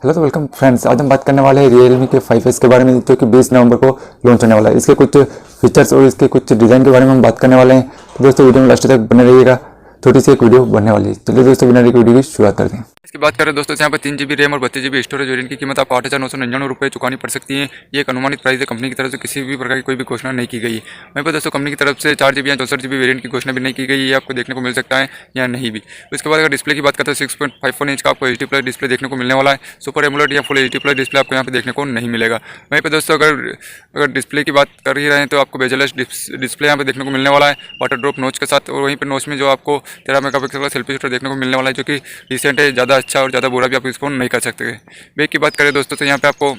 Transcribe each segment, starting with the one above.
Hello तो welcome friends, आज हम बात करने वाले हैं Realme के 5S के बारे में, जो कि 20 नवंबर को लॉन्च होने वाला है। इसके कुछ फीचर्स और इसके कुछ डिज़ाइन के बारे में हम बात करने वाले हैं। तो दोस्तों वीडियो में लास्ट तक बने रहिएगा, छोटी सी एक वीडियो बनने वाली है। चलिए दोस्तों बिना वीडियो की शुरुआत करते हैं। इसकी बात करें दोस्तों, यहाँ पर 3 GB रैम और 32 GB स्टोरेज वेरिएंट की कीमत आपको 8,999 रुपये चुकानी पड़ सकती है। ये एक अनुमानित प्राइस है, कंपनी की तरफ से किसी भी प्रकार की कोई भी घोषणा नहीं की गई है। वहीं पर दोस्तों कंपनी की तरफ से 4 GB या 64 GB वेरिएंट की घोषणा भी नहीं की गई, ये आपको देखने को मिल सकता है या नहीं भी। उसके बाद अगर डिस्प्ले की बात करते हैं 6.54 इंच का आपको HD+ डिस्प्ले देखने को मिलने वाला है। सुपर एमोलेड या फुल HD+ डिस्प्ले आपको यहाँ पे देखने को नहीं मिलेगा। वहीं पर दोस्तों अगर डिस्प्ले की बात कर ही रहे हैं तो आपको बेजलेस डिस्प्ले यहाँ पे देखने को मिलने वाला है, वाटर ड्रॉप नोच के साथ। और वहीं पर नोच में जो आपको 13 मेगापिक्सल का सेल्फी शूटर देखने को मिलने वाला है, जो कि डिसेंट है, ज़्यादा अच्छा और ज़्यादा बुरा भी आप इसको नहीं कर सकते। बैक की बात करें दोस्तों तो यहाँ पे आपको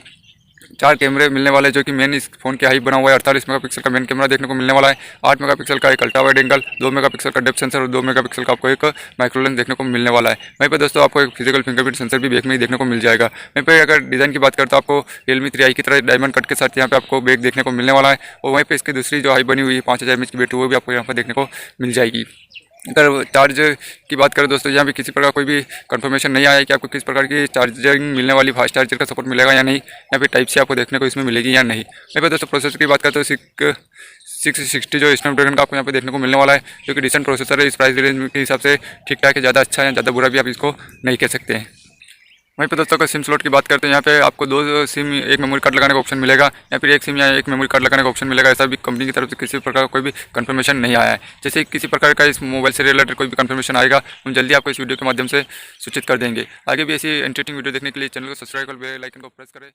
4 कैमरे मिलने वाले हैं, जो कि मेन इस फोन के हाइप बना हुआ है। 48 मेगापिक्सल का मेन कैमरा देखने को मिलने वाला है, 8 मेगापिक्सल का एक अल्ट्रा वाइड एंगल, 2 मेगापिक्सल का डेप्थ सेंसर और 2 मेगापिक्सल का आपको एक माइक्रो लेंस देखने को मिलने वाला है। वहीं पर दोस्तों आपको एक फिजिकल फिंगरप्रिंट सेंसर भी बैक में ही देखने को मिल जाएगा। वहीं पर अगर डिज़ाइन की बात करते हो आपको Realme 3i की तरह डायमंड कट के साथ यहाँ पे आपको बैक देखने को मिलने वाला है। और वहीं पर इसकी दूसरी जो हाइप बनी हुई है 5000 mAh की बैटरी, वो भी आपको यहाँ पर देखने को मिल जाएगी। अगर चार्ज की बात करें दोस्तों, यहाँ पे किसी प्रकार कोई भी कंफर्मेशन नहीं आया है कि आपको किस प्रकार की चार्जिंग मिलने वाली, फास्ट चार्जर का सपोर्ट मिलेगा या नहीं, या फिर टाइप से आपको देखने को इसमें मिलेगी या नहीं। यहाँ पे दोस्तों प्रोसेसर की बात करते हो 660 जो स्नैपड्रैगन का आपको यहाँ पे देखने को मिलने वाला है, जो कि डिसेंट प्रोसेसर है। इस प्राइस रेंज के हिसाब से ठीक ठाक है, ज़्यादा अच्छा है, ज़्यादा बुरा भी आप इसको नहीं कह सकते हैं। वहीं पर दोस्तों अगर सिम स्लॉट की बात करते हैं, यहाँ पे आपको 2 सिम एक मेमोरी कार्ड लगाने का ऑप्शन मिलेगा, या फिर एक सिम या एक मेमोरी कार्ड लगाने का ऑप्शन मिलेगा। ऐसा भी कंपनी की तरफ से किसी प्रकार का कोई भी कंफर्मेशन नहीं आया है। जैसे किसी प्रकार का इस मोबाइल से रिलेटेड कोई भी कंफर्मेशन आएगा, हम जल्दी आपको इस वीडियो के माध्यम से सूचित कर देंगे। आगे भी ऐसी एंटरटेनिंग वीडियो देखने के लिए चैनल को सब्सक्राइब कर बेल आइकन को प्रेस करें।